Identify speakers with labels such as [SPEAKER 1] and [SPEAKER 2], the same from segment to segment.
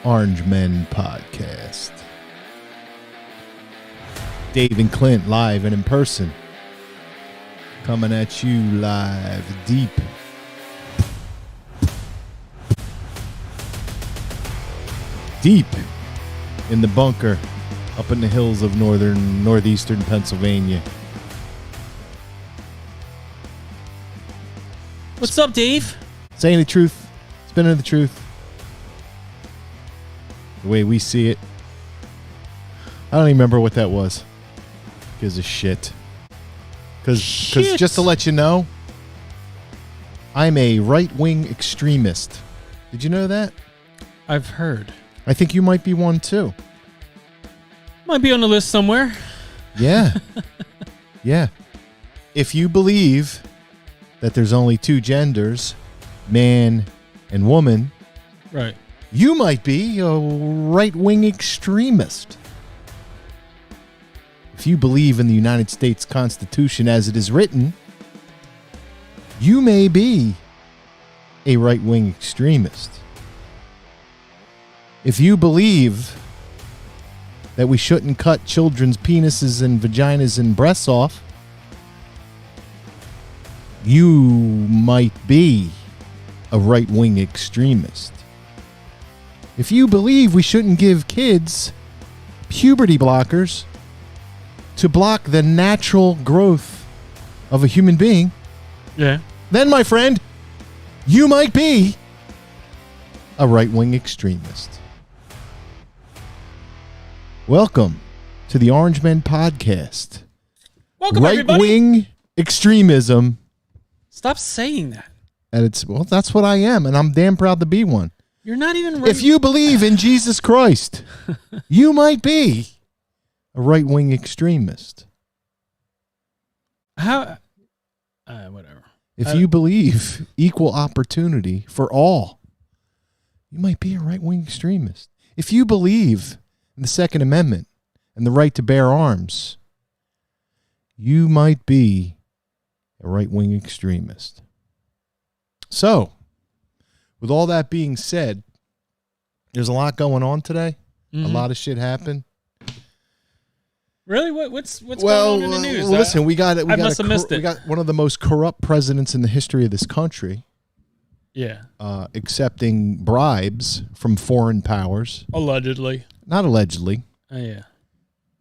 [SPEAKER 1] Orange Men Podcast. Dave and Clint live and in person. Coming at you live deep. Deep in the bunker up in the hills of northeastern Pennsylvania.
[SPEAKER 2] What's up, Dave?
[SPEAKER 1] Saying the truth, spinning the truth. The way we see it. I don't even remember what that was. Gives a shit. Because just to let you know, I'm a right wing extremist. Did you know that?
[SPEAKER 2] I've heard.
[SPEAKER 1] I think you might be one too.
[SPEAKER 2] Might be on the list somewhere.
[SPEAKER 1] Yeah. Yeah. If you believe that there's only two genders, man and woman,
[SPEAKER 2] right,
[SPEAKER 1] you might be a right-wing extremist. If you believe in the United States Constitution as it is written, you may be a right-wing extremist. If you believe that we shouldn't cut children's penises and vaginas and breasts off, you might be a right-wing extremist. If you believe we shouldn't give kids puberty blockers to block the natural growth of a human being, then, my friend, you might be a right-wing extremist. Welcome to the Orange Men Podcast.
[SPEAKER 2] Welcome, everybody.
[SPEAKER 1] Right-wing extremism.
[SPEAKER 2] Stop saying that.
[SPEAKER 1] Well, that's what I am, and I'm damn proud to be one.
[SPEAKER 2] You're not even right.
[SPEAKER 1] If you believe in Jesus Christ, you might be a right-wing extremist.
[SPEAKER 2] How? Whatever.
[SPEAKER 1] If you believe equal opportunity for all, you might be a right-wing extremist. If you believe in the Second Amendment and the right to bear arms, you might be a right-wing extremist. So, with all that being said, there's a lot going on today. Mm-hmm. A lot of shit happened.
[SPEAKER 2] Really? What's going on in the news?
[SPEAKER 1] Listen, we got one of the most corrupt presidents in the history of this country.
[SPEAKER 2] Yeah.
[SPEAKER 1] Accepting bribes from foreign powers.
[SPEAKER 2] Allegedly.
[SPEAKER 1] Not allegedly.
[SPEAKER 2] Yeah.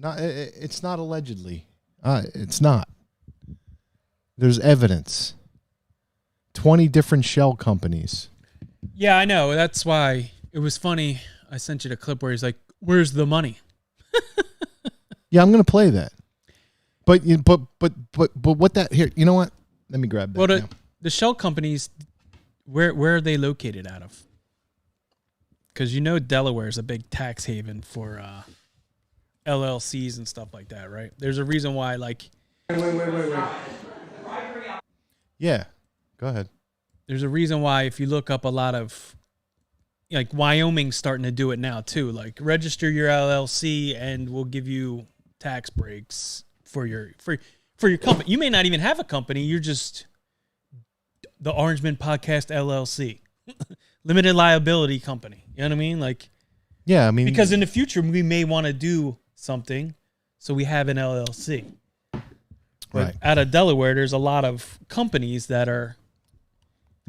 [SPEAKER 1] It's not allegedly. It's not. There's evidence. 20 different shell companies.
[SPEAKER 2] Yeah, I know. That's why it was funny. I sent you the clip where he's like, "Where's the money?"
[SPEAKER 1] Yeah, I'm going to play that. But what that here? You know what? Let me grab that.
[SPEAKER 2] Well, the shell companies, where are they located out of? Because Delaware is a big tax haven for LLCs and stuff like that, right? There's a reason why, like. Wait.
[SPEAKER 1] Yeah, go ahead.
[SPEAKER 2] There's a reason why if you look up a lot of, like Wyoming's starting to do it now too. Like register your LLC and we'll give you tax breaks for your company. You may not even have a company. You're just the Orange Men Podcast LLC, limited liability company. You know what I mean? Like,
[SPEAKER 1] yeah, I mean,
[SPEAKER 2] because in the future we may want to do something, so we have an LLC. But
[SPEAKER 1] right.
[SPEAKER 2] Out of Delaware, there's a lot of companies that are.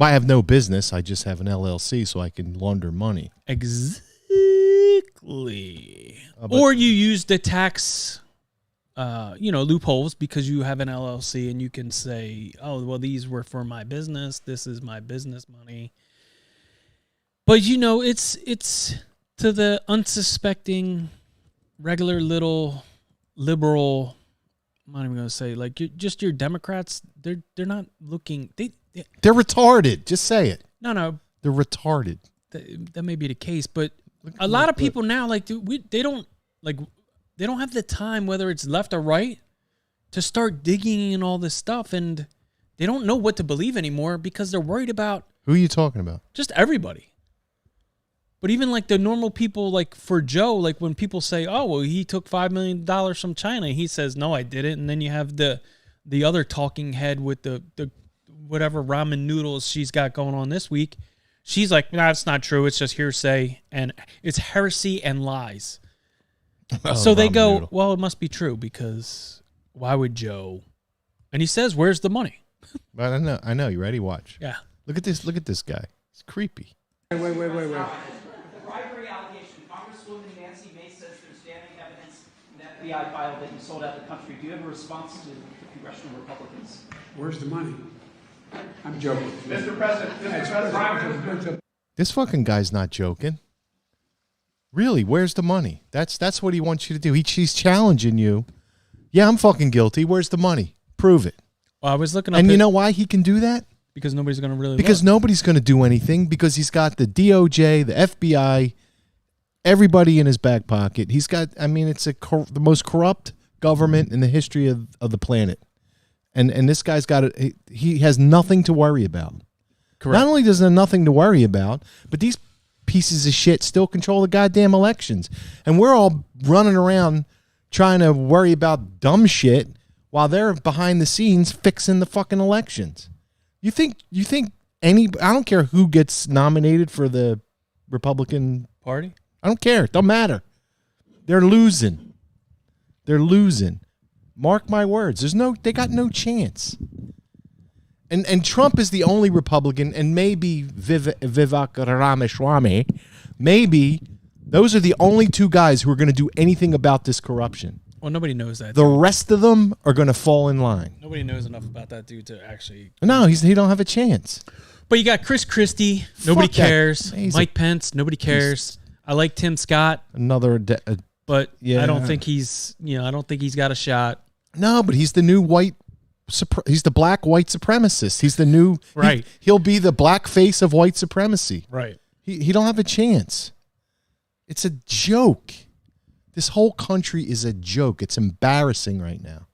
[SPEAKER 1] I have no business. I just have an LLC so I can launder money.
[SPEAKER 2] Exactly. Or you use the tax, loopholes because you have an LLC and you can say, oh, well, these were for my business. This is my business money. But, it's to the unsuspecting, regular little liberal. I'm not even going to say, like, just your Democrats, they're not looking.
[SPEAKER 1] They're retarded. Just say it.
[SPEAKER 2] No.
[SPEAKER 1] They're retarded.
[SPEAKER 2] That may be the case, but a lot of people now, like, they don't have the time, whether it's left or right, to start digging in all this stuff, and they don't know what to believe anymore because they're worried about.
[SPEAKER 1] Who are you talking about?
[SPEAKER 2] Just everybody. But even like the normal people, like for Joe, like when people say, oh, well, he took $5 million from China, he says, no, I didn't. And then you have the other talking head with the whatever ramen noodles she's got going on this week. She's like, no, it's not true. It's just hearsay, and it's heresy and lies. So they go, well, it must be true because why would Joe? And he says, where's the money?
[SPEAKER 1] But I know. You ready? Watch.
[SPEAKER 2] Yeah.
[SPEAKER 1] Look at this guy. It's creepy.
[SPEAKER 3] Wait.
[SPEAKER 4] The bribery allegation, Congresswoman Nancy Mace says there's damning evidence in that FBI file that you sold out the country. Do you have a response to the congressional Republicans?
[SPEAKER 3] Where's the money? I'm joking.
[SPEAKER 4] Mr. President.
[SPEAKER 1] This fucking guy's not joking. Really, where's the money? That's what he wants you to do. He's challenging you. Yeah, I'm fucking guilty. Where's the money? Prove it.
[SPEAKER 2] Well, I was looking up.
[SPEAKER 1] And you know why he can do that?
[SPEAKER 2] Because nobody's going to really
[SPEAKER 1] Because
[SPEAKER 2] look.
[SPEAKER 1] nobody's going to do anything because he's got the DOJ, the FBI, everybody in his back pocket. He's got, I mean, it's the most corrupt government in the history of the planet. And this guy's got it. He has nothing to worry about.
[SPEAKER 2] Correct.
[SPEAKER 1] Not only does he have nothing to worry about, but these pieces of shit still control the goddamn elections. And we're all running around trying to worry about dumb shit while they're behind the scenes fixing the fucking elections. You think I don't care who gets nominated for the Republican
[SPEAKER 2] Party?
[SPEAKER 1] I don't care. It don't matter. They're losing. Mark my words. They got no chance. And Trump is the only Republican, and maybe Vivek Ramaswamy, maybe those are the only two guys who are going to do anything about this corruption.
[SPEAKER 2] Well, nobody knows that.
[SPEAKER 1] The rest of them are going to fall in line.
[SPEAKER 2] Nobody knows enough about that dude to actually.
[SPEAKER 1] No, he don't have a chance.
[SPEAKER 2] But you got Chris Christie. Nobody
[SPEAKER 1] Fuck that.
[SPEAKER 2] cares.
[SPEAKER 1] He's
[SPEAKER 2] Mike Pence. Nobody cares. I like Tim Scott,
[SPEAKER 1] Another,
[SPEAKER 2] but
[SPEAKER 1] Yeah.
[SPEAKER 2] I don't think he's got a shot.
[SPEAKER 1] no, but he's the new he's the black white supremacist. He's the new,
[SPEAKER 2] Right.
[SPEAKER 1] He'll be the black face of white supremacy.
[SPEAKER 2] Right.
[SPEAKER 1] He don't have a chance. It's a joke. This whole country is a joke. It's embarrassing right now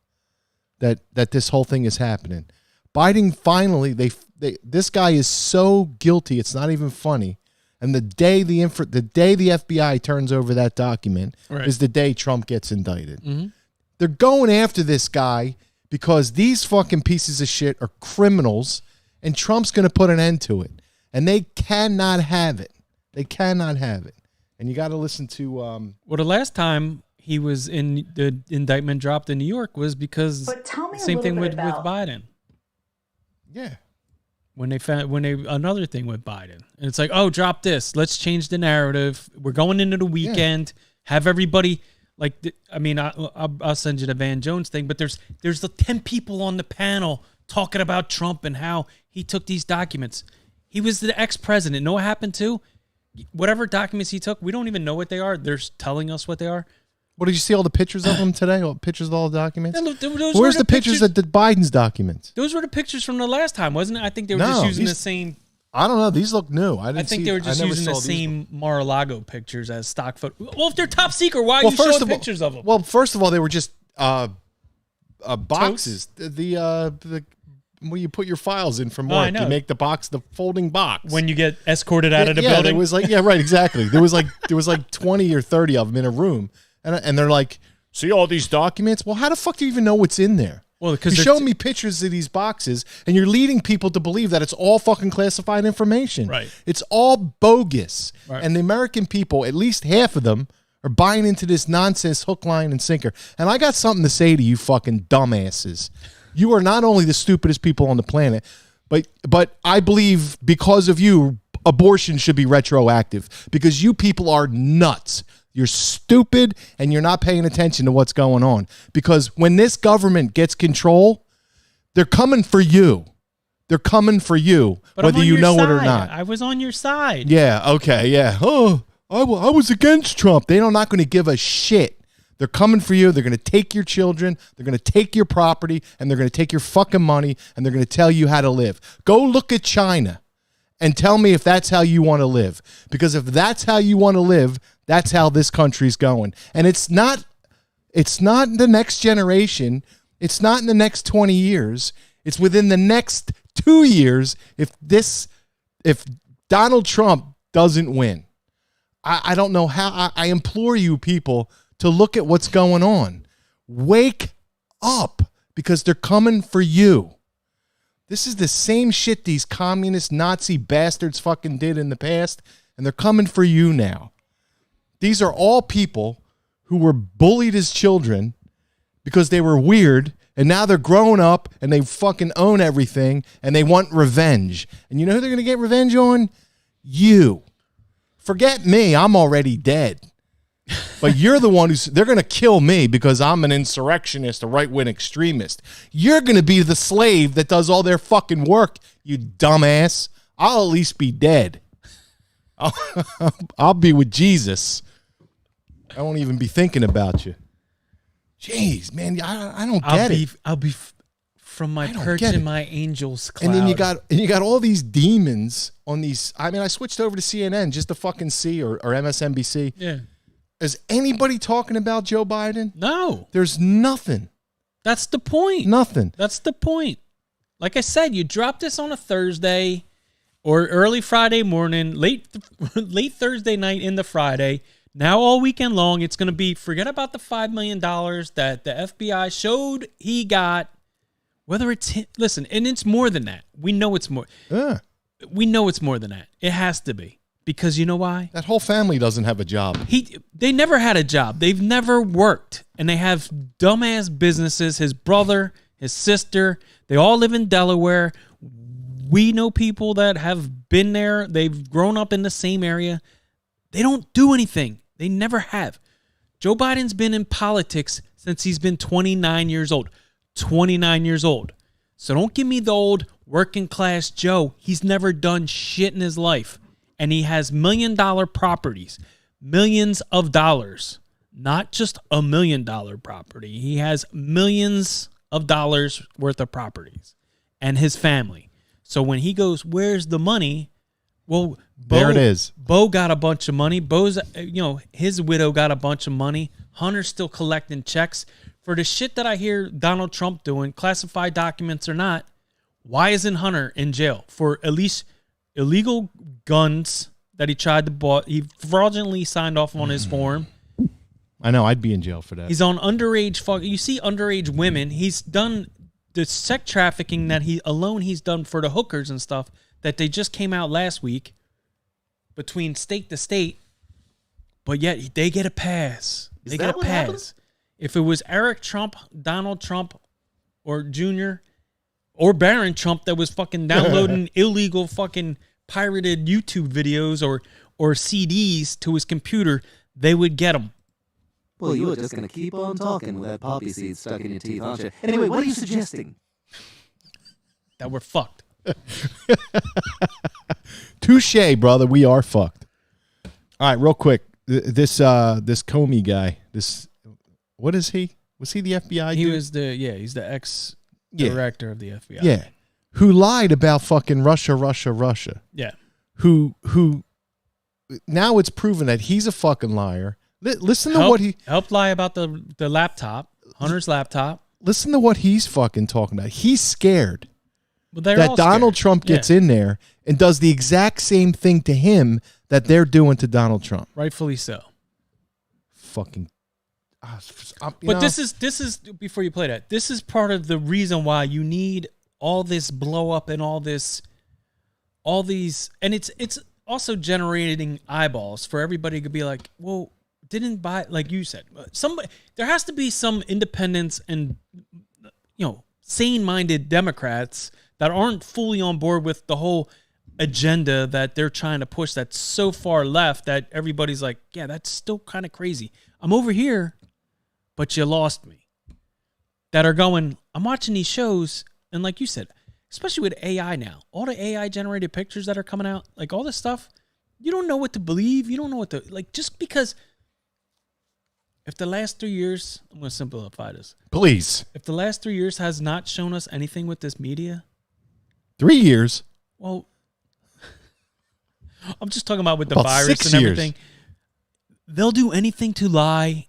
[SPEAKER 1] that this whole thing is happening. Biden finally, this guy is so guilty. It's not even funny. And the day the FBI turns over that document is the day Trump gets indicted.
[SPEAKER 2] Mm-hmm.
[SPEAKER 1] They're going after this guy because these fucking pieces of shit are criminals, and Trump's going to put an end to it. And they cannot have it. They cannot have it. And you got to listen to.
[SPEAKER 2] Well, the last time he was in the indictment dropped in New York was because same thing with Biden.
[SPEAKER 1] Yeah.
[SPEAKER 2] When another thing with Biden, and it's like, oh, drop this. Let's change the narrative. We're going into the weekend. Have everybody I'll send you the Van Jones thing, but there's the 10 people on the panel talking about Trump and how he took these documents. He was the ex-president. Know what happened to? Whatever documents he took, we don't even know what they are. They're telling us what they are.
[SPEAKER 1] What, did you see all the pictures of them today? All pictures of all the documents?
[SPEAKER 2] Those
[SPEAKER 1] Where's the pictures of the Biden's documents?
[SPEAKER 2] Those were the pictures from the last time, wasn't it? I think they were
[SPEAKER 1] No,
[SPEAKER 2] just using
[SPEAKER 1] these-
[SPEAKER 2] the same.
[SPEAKER 1] I don't know. These look new.
[SPEAKER 2] I think they were just
[SPEAKER 1] I never
[SPEAKER 2] using the
[SPEAKER 1] saw these
[SPEAKER 2] same Mar-a-Lago pictures as stock photo. Well, if they're top secret, why are you
[SPEAKER 1] first
[SPEAKER 2] showing
[SPEAKER 1] of all-
[SPEAKER 2] pictures of them?
[SPEAKER 1] Well, first of all, they were just boxes. The where you put your files in from
[SPEAKER 2] Oh, I
[SPEAKER 1] work.
[SPEAKER 2] know.
[SPEAKER 1] You make the box, the folding box.
[SPEAKER 2] When you get escorted out of the
[SPEAKER 1] There
[SPEAKER 2] building,
[SPEAKER 1] was like, yeah, right, exactly. There was like 20 or 30 of them in a room, and they're like, see all these documents? Well, how the fuck do you even know what's in there?
[SPEAKER 2] well, because
[SPEAKER 1] You're showing me pictures of these boxes, and you're leading people to believe that it's all fucking classified information.
[SPEAKER 2] Right.
[SPEAKER 1] It's all bogus.
[SPEAKER 2] Right.
[SPEAKER 1] And the American people, at least half of them, are buying into this nonsense hook, line, and sinker. And I got something to say to you fucking dumbasses. You are not only the stupidest people on the planet, but I believe because of you, abortion should be retroactive because you people are nuts. You're stupid and you're not paying attention to what's going on. Because when this government gets control, they're coming for you. They're coming for you,
[SPEAKER 2] But
[SPEAKER 1] whether
[SPEAKER 2] I'm on
[SPEAKER 1] you
[SPEAKER 2] your
[SPEAKER 1] know it or
[SPEAKER 2] side.
[SPEAKER 1] not.
[SPEAKER 2] I was on your side.
[SPEAKER 1] Yeah, okay, yeah. Oh, I was against Trump. They're not going to give a shit. They're coming for you. They're going to take your children. They're going to take your property, and they're going to take your fucking money, and they're going to tell you how to live. Go look at China and tell me if that's how you want to live. Because if that's how you want to live, that's how this country's going. And it's not the next generation. It's not in the next 20 years. It's within the next 2 years if Donald Trump doesn't win. I don't know how. I implore you people to look at what's going on. Wake up because they're coming for you. This is the same shit these communist Nazi bastards fucking did in the past, and they're coming for you now. These are all people who were bullied as children because they were weird, and now they're grown up and they fucking own everything and they want revenge. And you know who they're going to get revenge on? You. Forget me. I'm already dead. But you're the one they're going to kill me because I'm an insurrectionist, a right-wing extremist. You're going to be the slave that does all their fucking work, you dumbass. I'll at least be dead. I'll be with Jesus. I won't even be thinking about you. Jeez, man, I don't get it.
[SPEAKER 2] I'll be from my perch in my angel's cloud.
[SPEAKER 1] And then you got all these demons on these. I mean, I switched over to CNN just to fucking see or MSNBC.
[SPEAKER 2] Yeah.
[SPEAKER 1] Is anybody talking about Joe Biden?
[SPEAKER 2] No.
[SPEAKER 1] There's nothing.
[SPEAKER 2] That's the point.
[SPEAKER 1] Nothing.
[SPEAKER 2] That's the point. Like I said, you drop this on a Thursday or early Friday morning, late Thursday night into Friday. Now all weekend long, it's going to be, forget about the $5 million that the FBI showed he got. Whether it's, listen, and it's more than that. We know it's more. We know it's more than that. It has to be. Because you know why?
[SPEAKER 1] That whole family doesn't have a job.
[SPEAKER 2] They never had a job. They've never worked. And they have dumbass businesses. His brother, his sister, they all live in Delaware. We know people that have been there. They've grown up in the same area. They don't do anything. They never have. Joe Biden's been in politics since he's been 29 years old. 29 years old. So don't give me the old working class Joe. He's never done shit in his life. And he has $1 million properties. Millions of dollars. Not just $1 million property. He has millions of dollars worth of properties. And his family. So when he goes, where's the money? Well,
[SPEAKER 1] there it is.
[SPEAKER 2] Bo got a bunch of money. Bo's, his widow got a bunch of money. Hunter's still collecting checks. For the shit that I hear Donald Trump doing, classified documents or not, why isn't Hunter in jail for at least illegal guns that he tried to buy? He fraudulently signed off on his form.
[SPEAKER 1] I know. I'd be in jail for that.
[SPEAKER 2] He's on underage. You see underage women. He's done the sex trafficking that he's done for the hookers and stuff that they just came out last week between state to state. But yet they get a pass. They get a pass. Happens? If it was Eric Trump, Donald Trump, or Jr., or Barron Trump that was fucking downloading illegal fucking pirated YouTube videos or CDs to his computer, they would get him.
[SPEAKER 5] Well, you were just going to keep on talking with that poppy seed stuck in your teeth, aren't you? Anyway, what are you suggesting?
[SPEAKER 2] That we're fucked.
[SPEAKER 1] Touche, brother. We are fucked. All right, real quick. This Comey guy. What is he? Was he the FBI dude?
[SPEAKER 2] He's the ex-director of the FBI.
[SPEAKER 1] Yeah. Who lied about fucking Russia.
[SPEAKER 2] Yeah.
[SPEAKER 1] Who now it's proven that he's a fucking liar. Listen to what he
[SPEAKER 2] helped lie about the laptop, Hunter's laptop.
[SPEAKER 1] Listen to what he's fucking talking about. He's scared
[SPEAKER 2] that
[SPEAKER 1] Donald Trump gets in there and does the exact same thing to him that they're doing to Donald Trump.
[SPEAKER 2] Rightfully so.
[SPEAKER 1] Fucking.
[SPEAKER 2] But this is before you play that. This is part of the reason why you need all this blow up and all these, and it's also generating eyeballs for everybody to be like, well, didn't buy, like you said, there has to be some independents and sane-minded Democrats that aren't fully on board with the whole agenda that they're trying to push that's so far left that everybody's like, yeah, that's still kind of crazy. I'm over here, but you lost me. That are going, I'm watching these shows, and like you said, especially with AI now, all the AI generated pictures that are coming out, like all this stuff, you don't know what to believe. You don't know what to, like, just because if the last 3 years, I'm going to simplify this.
[SPEAKER 1] Please.
[SPEAKER 2] If the last 3 years has not shown us anything with this media.
[SPEAKER 1] 3 years?
[SPEAKER 2] Well, I'm just talking about with the virus and everything. They'll do anything to lie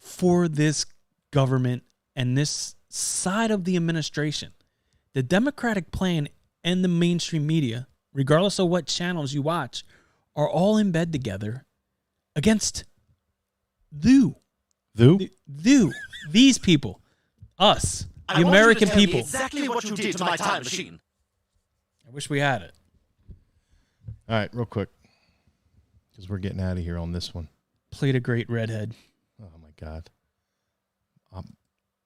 [SPEAKER 2] for this government and this side of the administration. The Democratic plan and the mainstream media, regardless of what channels you watch, are all in bed together against these people, us, the American people.
[SPEAKER 5] Exactly what you did to my time machine.
[SPEAKER 2] I wish we had it.
[SPEAKER 1] All right, real quick, because we're getting out of here on this one.
[SPEAKER 2] Played a great redhead.
[SPEAKER 1] Oh, my God.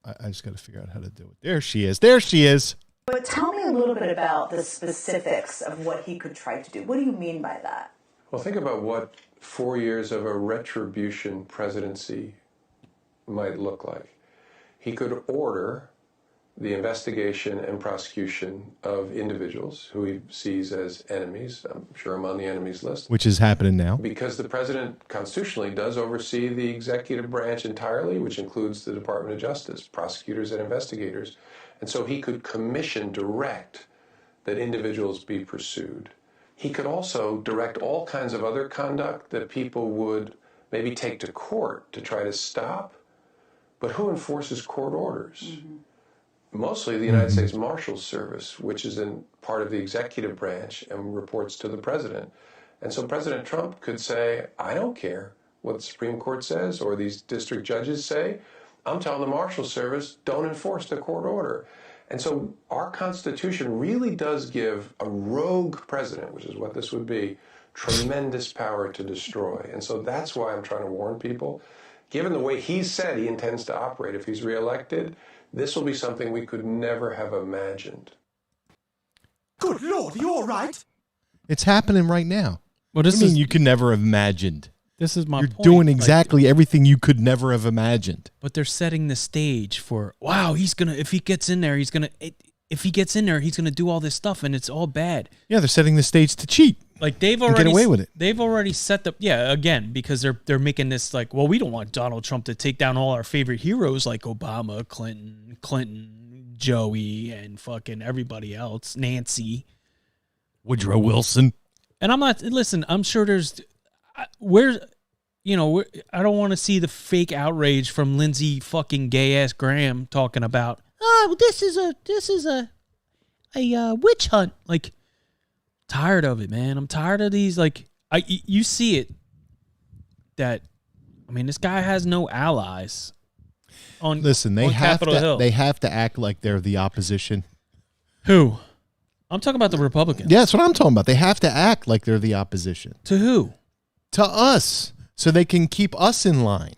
[SPEAKER 1] I just got to figure out how to do it. There she is. There she is.
[SPEAKER 6] But tell me a little bit about the specifics of what he could try to do. What do you mean by that?
[SPEAKER 7] Well, think about what 4 years of a retribution presidency might look like. He could order the investigation and prosecution of individuals who he sees as enemies. I'm sure I'm on the enemies list.
[SPEAKER 1] Which is happening now.
[SPEAKER 7] Because the president constitutionally does oversee the executive branch entirely, which includes the Department of Justice, prosecutors and investigators. And so he could commission, direct that individuals be pursued. He could also direct all kinds of other conduct that people would maybe take to court to try to stop. But who enforces court orders? Mm-hmm. Mostly the United States Marshals Service, which is in part of the executive branch and reports to the president. And so President Trump could say, I don't care what the Supreme Court says or these district judges say. I'm telling the Marshals Service, don't enforce the court order. And so our Constitution really does give a rogue president, which is what this would be, tremendous power to destroy. And so that's why I'm trying to warn people. Given the way he said he intends to operate if he's reelected, this will be something we could never have imagined.
[SPEAKER 5] Good Lord, you all right?
[SPEAKER 1] It's happening right now.
[SPEAKER 2] Well, this
[SPEAKER 1] I mean,
[SPEAKER 2] is
[SPEAKER 1] you could never have imagined.
[SPEAKER 2] this is my
[SPEAKER 1] You're
[SPEAKER 2] point.
[SPEAKER 1] doing exactly everything you could never have imagined.
[SPEAKER 2] But they're setting the stage for wow. He's gonna if he gets in there, he's gonna do all this stuff, and it's all bad.
[SPEAKER 1] Yeah, they're setting the stage to cheat.
[SPEAKER 2] Like they've already
[SPEAKER 1] get away with it.
[SPEAKER 2] They've already set the again because they're making this like, well, we don't want Donald Trump to take down all our favorite heroes like Obama, Clinton, Joey, and fucking everybody else, Nancy,
[SPEAKER 1] Woodrow Wilson.
[SPEAKER 2] And I'm not listen. I'm sure there's I don't want to see the fake outrage from Lindsey fucking gay ass Graham talking about this is a witch hunt. Like, tired of it, man. I'm tired of these. Like, you see it. That, I mean, this guy has no allies.
[SPEAKER 1] Listen, they have to act like they're the opposition.
[SPEAKER 2] Who? I'm talking about the Republicans.
[SPEAKER 1] Yeah, that's what I'm talking about. They have to act like they're the opposition.
[SPEAKER 2] To who?
[SPEAKER 1] To us, so they can keep us in line.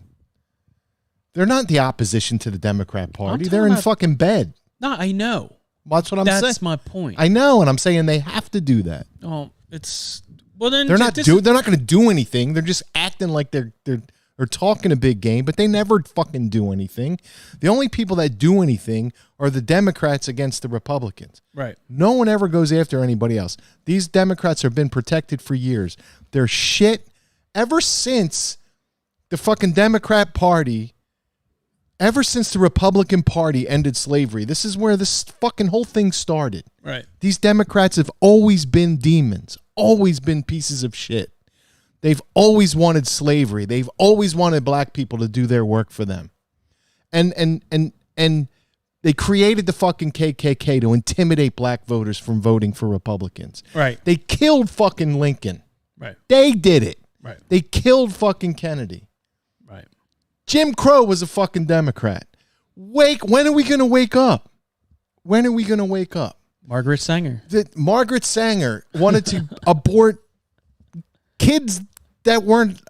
[SPEAKER 1] They're not the opposition to the Democrat Party. They're in fucking bed.
[SPEAKER 2] No, I know.
[SPEAKER 1] That's what I'm saying.
[SPEAKER 2] That's my point.
[SPEAKER 1] I know, and I'm saying they have to do that.
[SPEAKER 2] Oh, it's well then
[SPEAKER 1] they're not going to do anything. They're just acting like they're talking a big game, but they never fucking do anything. The only people that do anything are the Democrats against the Republicans.
[SPEAKER 2] Right.
[SPEAKER 1] No one ever goes after anybody else. These Democrats have been protected for years. They're shit ever since the fucking Democrat Party. Ever since the Republican Party ended slavery, this is where this fucking whole thing started.
[SPEAKER 2] Right.
[SPEAKER 1] These Democrats have always been demons, always been pieces of shit. They've always wanted slavery. They've always wanted black people to do their work for them. And they created the fucking KKK to intimidate black voters from voting for Republicans.
[SPEAKER 2] Right.
[SPEAKER 1] They killed fucking Lincoln.
[SPEAKER 2] Right.
[SPEAKER 1] They did it.
[SPEAKER 2] Right.
[SPEAKER 1] They killed fucking Kennedy.
[SPEAKER 2] Right.
[SPEAKER 1] Jim Crow was a fucking Democrat. When are we going to wake up? When are we going to wake up?
[SPEAKER 2] Margaret Sanger.
[SPEAKER 1] Margaret Sanger wanted to abort kids that weren't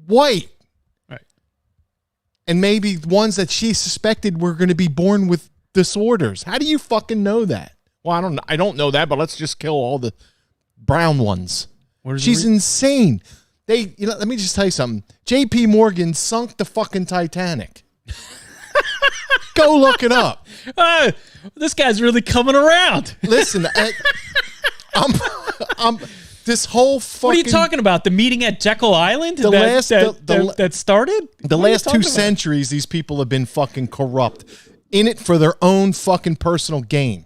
[SPEAKER 1] white.
[SPEAKER 2] Right.
[SPEAKER 1] And maybe ones that she suspected were going to be born with disorders. How do you fucking know that? Well, I don't know that, but let's just kill all the brown ones. She's insane. Let me just tell you something. J.P. Morgan sunk the fucking Titanic. Go look it up.
[SPEAKER 2] This guy's really coming around.
[SPEAKER 1] Listen, I'm this whole fucking.
[SPEAKER 2] What are you talking about? The meeting at Jekyll Island that started?
[SPEAKER 1] The last 2 centuries, these people have been fucking corrupt, in it for their own fucking personal gain.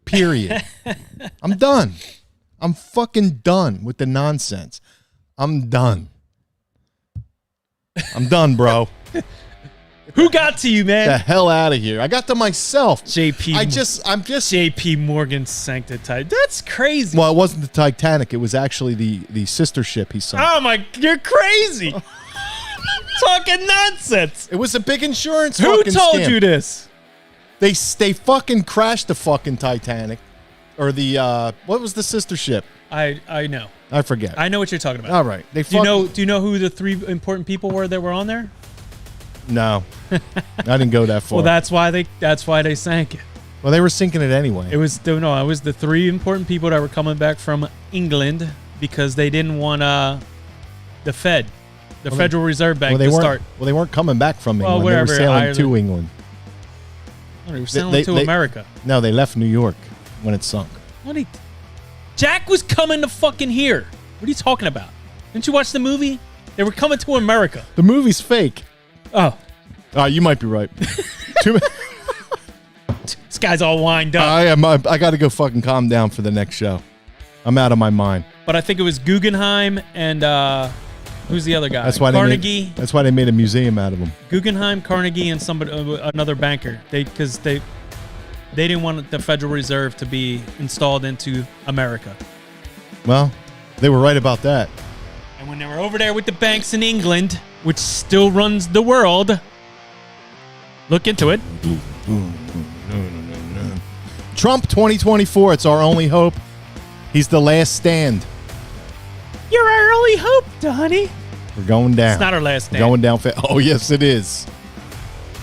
[SPEAKER 1] Period. I'm done. I'm fucking done with the nonsense. I'm done. I'm done, bro.
[SPEAKER 2] Who got to you, man?
[SPEAKER 1] The hell out of here. I got to myself. I'm just
[SPEAKER 2] J.P. Morgan sank the Titanic. That's crazy.
[SPEAKER 1] Well, it wasn't the Titanic. It was actually the sister ship he sunk.
[SPEAKER 2] Oh my, you're crazy. Talking nonsense.
[SPEAKER 1] It was a big insurance
[SPEAKER 2] Who
[SPEAKER 1] fucking
[SPEAKER 2] told
[SPEAKER 1] scam.
[SPEAKER 2] you this?
[SPEAKER 1] They fucking crashed the fucking Titanic. or the what was the sister ship?
[SPEAKER 2] I know.
[SPEAKER 1] I forget.
[SPEAKER 2] I know what you're talking about.
[SPEAKER 1] All right.
[SPEAKER 2] Do you know who the 3 important people were that were on there?
[SPEAKER 1] No, I didn't go that far.
[SPEAKER 2] Well, that's why they sank it.
[SPEAKER 1] Well, they were sinking it anyway.
[SPEAKER 2] It was the 3 important people that were coming back from England because they didn't want the Federal Reserve Bank to start.
[SPEAKER 1] Well, they weren't coming back from England.
[SPEAKER 2] Wherever,
[SPEAKER 1] they were sailing
[SPEAKER 2] Ireland.
[SPEAKER 1] to England.
[SPEAKER 2] Oh, they were sailing to America.
[SPEAKER 1] No, they left New York when it sunk.
[SPEAKER 2] Jack was coming to fucking here. What are you talking about? Didn't you watch the movie? They were coming to America.
[SPEAKER 1] The movie's fake.
[SPEAKER 2] Oh.
[SPEAKER 1] You might be right.
[SPEAKER 2] This guy's all wind up.
[SPEAKER 1] I got to go fucking calm down for the next show. I'm out of my mind.
[SPEAKER 2] But I think it was Guggenheim and who's the other guy?
[SPEAKER 1] That's why
[SPEAKER 2] Carnegie.
[SPEAKER 1] That's why they made a museum out of them.
[SPEAKER 2] Guggenheim, Carnegie, and another banker. They didn't want the Federal Reserve to be installed into America.
[SPEAKER 1] Well, they were right about that.
[SPEAKER 2] And when they were over there with the banks in England, which still runs the world, look into it.
[SPEAKER 1] Trump 2024. It's our only hope. He's the last stand.
[SPEAKER 2] You're our only hope, Donnie.
[SPEAKER 1] We're going down.
[SPEAKER 2] It's not our last stand.
[SPEAKER 1] We're going down. Oh, yes, it is.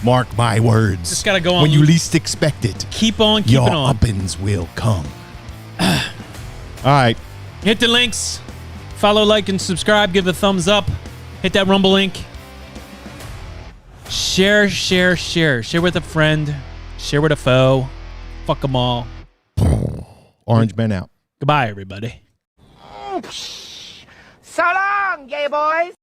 [SPEAKER 1] Mark my words.
[SPEAKER 2] Just gotta go on.
[SPEAKER 1] When you least expect it,
[SPEAKER 2] keep on keeping
[SPEAKER 1] your
[SPEAKER 2] on.
[SPEAKER 1] uppins will come. All right.
[SPEAKER 2] Hit the links. Follow, like, and subscribe. Give a thumbs up. Hit that Rumble link. Share. Share with a friend. Share with a foe. Fuck them all.
[SPEAKER 1] Orange Man out.
[SPEAKER 2] Goodbye, everybody.
[SPEAKER 8] So long, gay boys.